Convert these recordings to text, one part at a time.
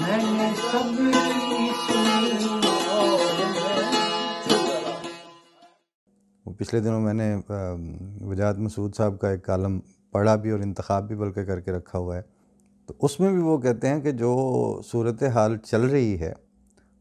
मैंने सबकी सुनी और पिछले दिनों मैंने वजाहत मसूद साहब का एक कालम पढ़ा भी और इंतखाब भी बल्कि करके रखा हुआ है। तो उसमें भी वो कहते हैं कि जो सूरत हाल चल रही है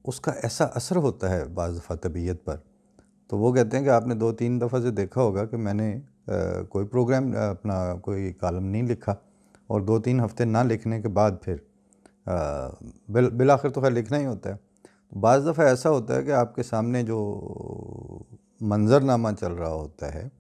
उसका ऐसा असर होता है बाज़ दफ़ा तबीयत पर। तो वो कहते हैं कि आपने 2-3 दफ़ा से देखा होगा कि मैंने कोई प्रोग्राम अपना कोई कालम नहीं लिखा और 2-3 हफ़्ते ना लिखने के बाद फिर बिलाखिर तो खैर लिखना ही होता है। बाज़ दफ़ा ऐसा होता है कि आपके सामने जो मंज़रनामा चल रहा होता है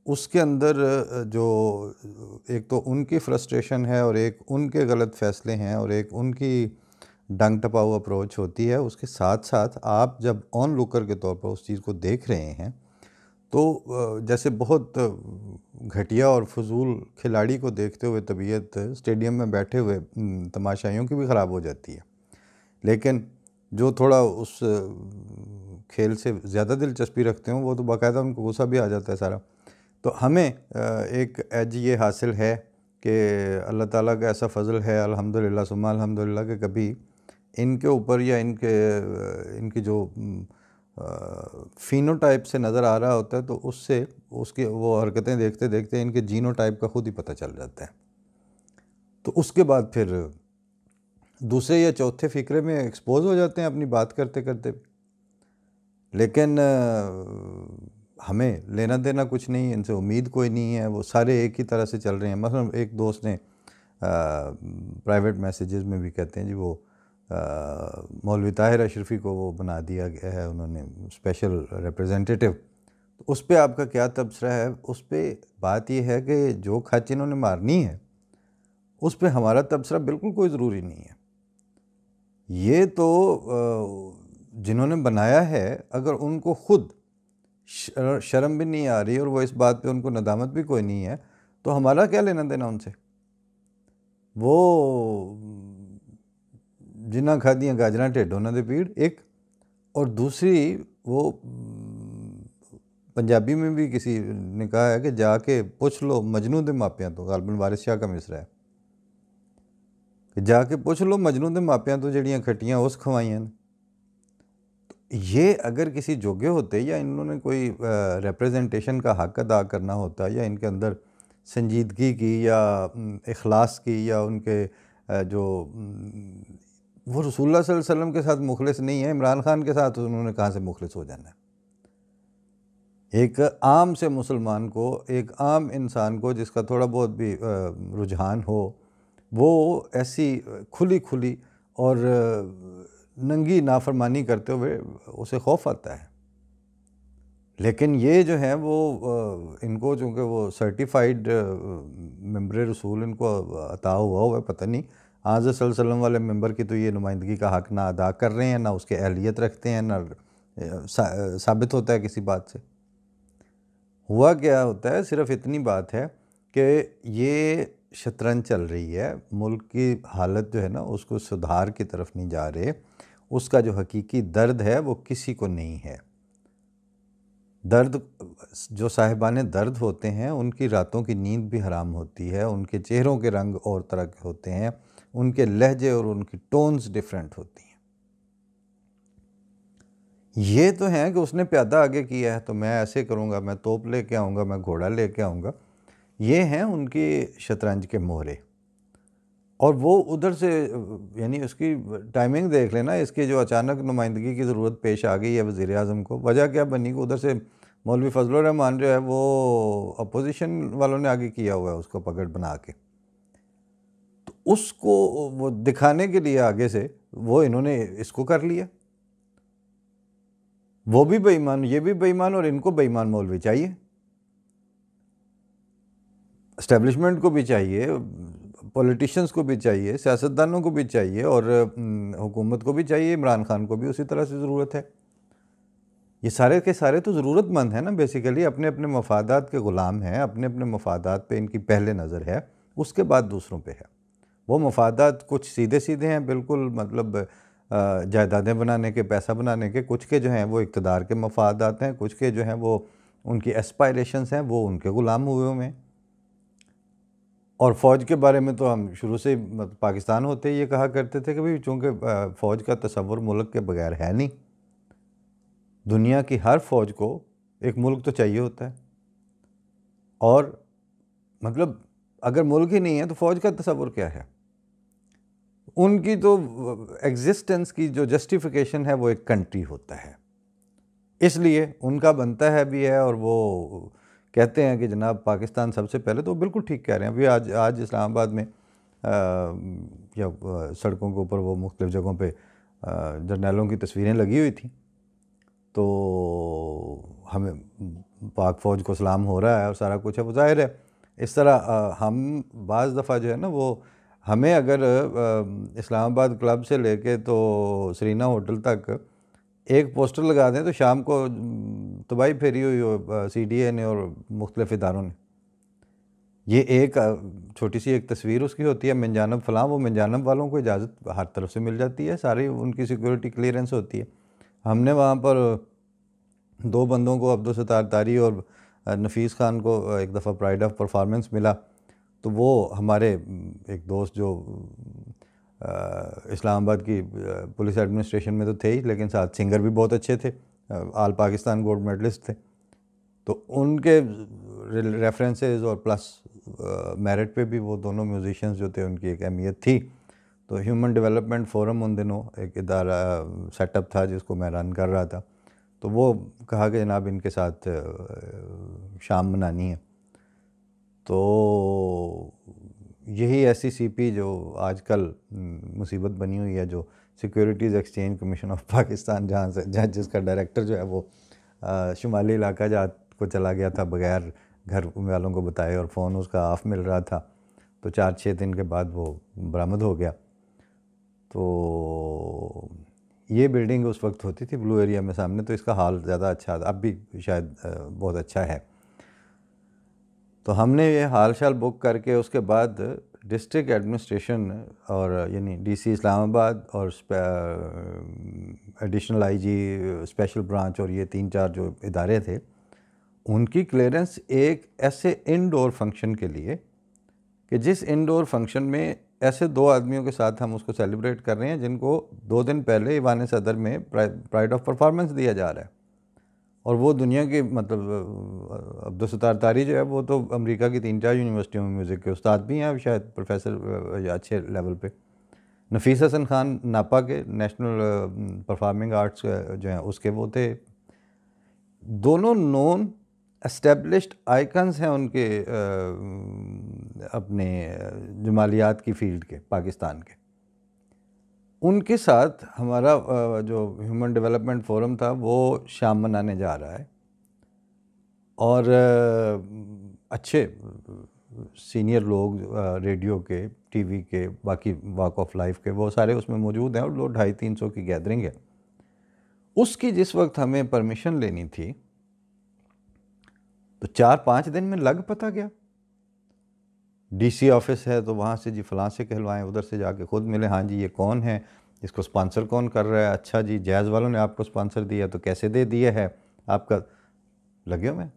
उसके अंदर जो एक तो उनकी फ्रस्ट्रेशन है और एक उनके गलत फ़ैसले हैं और एक उनकी डंग टपाऊ अप्रोच होती है। उसके साथ साथ आप जब ऑन लुकर के तौर पर उस चीज़ को देख रहे हैं तो जैसे बहुत घटिया और फजूल खिलाड़ी को देखते हुए तबीयत स्टेडियम में बैठे हुए तमाशाइयों की भी ख़राब हो जाती है। लेकिन जो थोड़ा उस खेल से ज़्यादा दिलचस्पी रखते हों वो तो बाकायदा उनको गुस्सा भी आ जाता है सारा। तो हमें एक एज ये हासिल है कि अल्लाह ताला का ऐसा फ़ज़ल है अल्हम्दुलिल्लाह सुम्मा अल्हम्दुलिल्लाह कि कभी इनके ऊपर या इनकी जो फ़ीनोटाइप से नज़र आ रहा होता है तो उससे उसकी वो हरकतें देखते देखते इनके जीनोटाइप का ख़ुद ही पता चल जाता है। तो उसके बाद फिर दूसरे या चौथे फ़िक्रे में एक्सपोज़ हो जाते हैं अपनी बात करते करते। लेकिन हमें लेना देना कुछ नहीं है, इनसे उम्मीद कोई नहीं है, वो सारे एक ही तरह से चल रहे हैं। मसलन एक दोस्त ने प्राइवेट मैसेजेस में भी कहते हैं जी वो मौलवी ताहिर अशरफी को वो बना दिया गया है उन्होंने स्पेशल रिप्रेजेंटेटिव। तो उस पर आपका क्या तबसरा है? उस पर बात यह है कि जो खच इन्होंने मारनी है उस पर हमारा तबसरा बिल्कुल कोई ज़रूरी नहीं है। ये तो जिन्होंने बनाया है अगर उनको ख़ुद शर्म भी नहीं आ रही और वो इस बात पे उनको नदामत भी कोई नहीं है तो हमारा क्या लेना देना उनसे। वो जिन्ना खादियाँ गाजरां ढिड उन्हां दे पीड़ एक, और दूसरी वो पंजाबी में भी किसी ने कहा है कि जाके पूछ लो मजनू दे मापियां तो, गालबन वारिस शाह का मिसरा है कि जाके पूछ लो मजनू दे मापियां तो जड़ियाँ खट्टियाँ उस खवाइयां। ये अगर किसी जोगे होते या इन्होंने कोई रिप्रेजेंटेशन का हक़ अदा करना होता या इनके अंदर संजीदगी की या इखलास की या उनके जो वो रसूलुल्लाह सल्लल्लाहु अलैहि वसल्लम के साथ मुखलिस नहीं है, इमरान खान के साथ उन्होंने कहाँ से मुखलिस हो जाना है। एक आम से मुसलमान को, एक आम इंसान को जिसका थोड़ा बहुत भी रुझान हो, वो ऐसी खुली खुली और नंगी नाफरमानी करते हुए उसे खौफ आता है। लेकिन ये जो है वो इनको चूँकि वो सर्टिफाइड मेंबर रसूल इनको अता हुआ है, पता नहीं आज़ सल्लल्लाहु अलैहि वसल्लम वाले मेंबर की तो ये नुमाइंदगी का हक़ ना अदा कर रहे हैं, ना उसके अहलियत रखते हैं, ना साबित होता है किसी बात से। हुआ क्या होता है, सिर्फ़ इतनी बात है कि ये शतरंज चल रही है, मुल्क की हालत जो है ना उसको सुधार की तरफ नहीं जा रहे। उसका जो हकीकी दर्द है वो किसी को नहीं है। दर्द जो साहिबाने दर्द होते हैं उनकी रातों की नींद भी हराम होती है, उनके चेहरों के रंग और तरह के होते हैं, उनके लहजे और उनकी टोन्स डिफरेंट होती हैं। ये तो है कि उसने प्यादा आगे किया है तो मैं ऐसे करूँगा, मैं तोप लेके आऊँगा, मैं घोड़ा लेके आऊँगा। ये हैं उनकी शतरंज के मोहरे। और वो उधर से यानी उसकी टाइमिंग देख लेना, इसकी जो अचानक नुमाइंदगी की ज़रूरत पेश आ गई है वज़ीर आज़म को, वजह क्या बनी कि उधर से मौलवी फजलुर रहमान जो है वो अपोजिशन वालों ने आगे किया हुआ है उसको पकड़ बना के। तो उसको वो दिखाने के लिए आगे से वो इन्होंने इसको कर लिया। वो भी बेईमान, ये भी बेईमान और इनको बेईमान मौलवी चाहिए। एस्टेब्लिशमेंट को भी चाहिए, पॉलिटिशियंस को भी चाहिए, सियासतदानों को भी चाहिए और हुकूमत को भी चाहिए, इमरान खान को भी उसी तरह से ज़रूरत है। ये सारे के सारे तो ज़रूरतमंद हैं ना, बेसिकली अपने अपने मफादात के ग़ुलाम हैं, अपने अपने मफादात पे इनकी पहले नज़र है, उसके बाद दूसरों पे है। वो मफादात कुछ सीधे सीधे हैं बिल्कुल, मतलब जायदादें बनाने के, पैसा बनाने के, कुछ के जो हैं वो इक़्तिदार के मफादात हैं, कुछ के जो हैं वो उनकी एस्पायरेशंस हैं, वो उनके ग़ुलाम हुए हुए हैं। और फ़ौज के बारे में तो हम शुरू से मतलब पाकिस्तान होते ही ये कहा करते थे कि भाई चूँकि फ़ौज का तसव्वुर मुल्क के बगैर है नहीं, दुनिया की हर फ़ौज को एक मुल्क तो चाहिए होता है, और मतलब अगर मुल्क ही नहीं है तो फ़ौज का तसव्वुर क्या है। उनकी तो एग्जिस्टेंस की जो जस्टिफिकेशन है वो एक कंट्री होता है, इसलिए उनका बनता है भी है। और वो कहते हैं कि जनाब पाकिस्तान सबसे पहले, तो बिल्कुल ठीक कह रहे हैं। अभी आज इस्लामाबाद में या सड़कों के ऊपर वो मुख्तलिफ़ जगहों पे जर्नैलों की तस्वीरें लगी हुई थी, तो हमें पाक फ़ौज को सलाम हो रहा है और सारा कुछ है। वो ज़ाहिर है इस तरह हम बाज़ दफ़ा जो है ना, वो हमें अगर इस्लामाबाद क्लब से लेके तो सरीना होटल तक एक पोस्टर लगा दें तो शाम को तबाही फेरी हुई हो CDA ने और मुख्तलिफ़ इदारों ने। ये एक छोटी सी एक तस्वीर उसकी होती है, मिन जानब फ़लाँ, वो मिन जानब वालों को इजाज़त हर तरफ से मिल जाती है, सारी उनकी सिक्योरिटी क्लियरेंस होती है। हमने वहाँ पर 2 बंदों को, अब्दुल-सत्तार तारी और नफीस खान को एक दफ़ा प्राइड ऑफ परफॉर्मेंस मिला, तो वो हमारे एक दोस्त जो इस्लामाबाद की पुलिस एडमिनिस्ट्रेशन में तो थे ही, लेकिन साथ सिंगर भी बहुत अच्छे थे, ऑल पाकिस्तान गोल्ड मेडलिस्ट थे, तो उनके रेफरेंसेस और प्लस मेरिट पे भी वो दोनों म्यूजिशियंस जो थे उनकी एक अहमियत थी। तो ह्यूमन डेवलपमेंट फोरम उन दिनों एक इदारा सेटअप था जिसको मैं रन कर रहा था, तो वो कहा कि जनाब इनके साथ शाम मनानी है। तो यही SCCP जो आजकल मुसीबत बनी हुई है, जो securities exchange commission of Pakistan, जहाँ जिसका डायरेक्टर जो है वो शुमाली इलाका जात को चला गया था बग़ैर घर वालों को बताए, और फ़ोन उसका ऑफ मिल रहा था, तो 4-6 दिन के बाद वो बरामद हो गया। तो ये बिल्डिंग उस वक्त होती थी ब्लू एरिया में सामने, तो इसका हाल ज़्यादा अच्छा था, अब भी शायद बहुत अच्छा है। तो हमने ये हाल शाल बुक करके उसके बाद डिस्ट्रिक्ट एडमिनिस्ट्रेशन और यानी DC इस्लामाबाद और एडिशनल IG स्पेशल ब्रांच और ये 3-4 जो इदारे थे, उनकी क्लियरेंस एक ऐसे इनडोर फंक्शन के लिए कि जिस इनडोर फंक्शन में ऐसे 2 आदमियों के साथ हम उसको सेलिब्रेट कर रहे हैं जिनको 2 दिन पहले ईवान सदर में प्राइड ऑफ परफॉर्मेंस दिया जा रहा है, और वो दुनिया के मतलब अब्दुल-सत्तार तारी जो है वो तो अमेरिका की 3-4 यूनिवर्सिटियों में म्यूज़िक के उस्ताद भी हैं, शायद प्रोफेसर या अच्छे लेवल पे। नफीस हसन खान नापा के नेशनल परफॉर्मिंग आर्ट्स जो हैं उसके वो थे। दोनों नॉन एस्टेब्लिश्ड आइकन्स हैं उनके अपने जमालियात की फील्ड के, पाकिस्तान के। उनके साथ हमारा जो ह्यूमन डेवलपमेंट फोरम था वो शाम मनाने जा रहा है, और अच्छे सीनियर लोग रेडियो के, TV के, बाकी वॉक ऑफ लाइफ के, वो सारे उसमें मौजूद हैं, और लोग 250-300 की गैदरिंग है। उसकी जिस वक्त हमें परमिशन लेनी थी तो 4-5 दिन में लग पता गया DC ऑफिस है तो वहाँ से जी फ़लाँ से कहलवाएं, उधर से जाके ख़ुद मिले, हाँ जी ये कौन है, इसको स्पॉन्सर कौन कर रहा है, अच्छा जी जैज़ वालों ने आपको स्पॉन्सर दिया, तो कैसे दे दिया है आपका, लगे मैं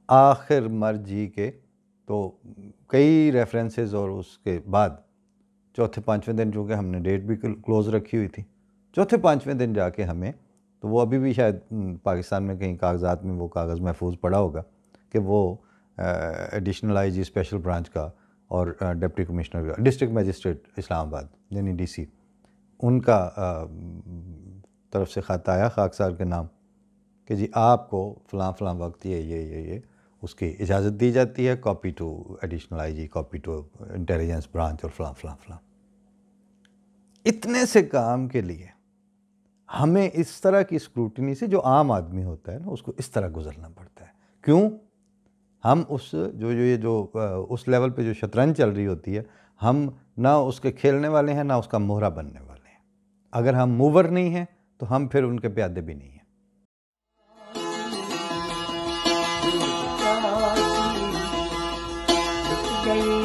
आखिर मर्जी के। तो कई रेफरेंसेस, और उसके बाद 4-5वें दिन चूँकि हमने डेट भी क्लोज़ रखी हुई थी, 4-5वें दिन जाके हमें, तो वो अभी भी शायद पाकिस्तान में कहीं कागजात में वो कागज़ महफूज पड़ा होगा कि वो एडिशनल IG स्पेशल ब्रांच का और डिप्टी कमिश्नर का, डिस्ट्रिक्ट मजिस्ट्रेट इस्लामाबाद यानी DC, उनका तरफ से ख़त आया खाकसार के नाम कि जी आपको फ़लाँ फ़लाँ वक्त ये उसकी इजाज़त दी जाती है, copy to additional IG, copy to intelligence branch और फ़लाँ। इतने से काम के लिए हमें इस तरह की स्क्रूटनी से, जो आम आदमी होता है ना, उसको इस तरह गुजरना पड़ता है। क्यों? हम उस उस लेवल पे जो शतरंज चल रही होती है, हम ना उसके खेलने वाले हैं ना उसका मोहरा बनने वाले हैं। अगर हम मूवर नहीं हैं तो हम फिर उनके प्यादे भी नहीं हैं। गई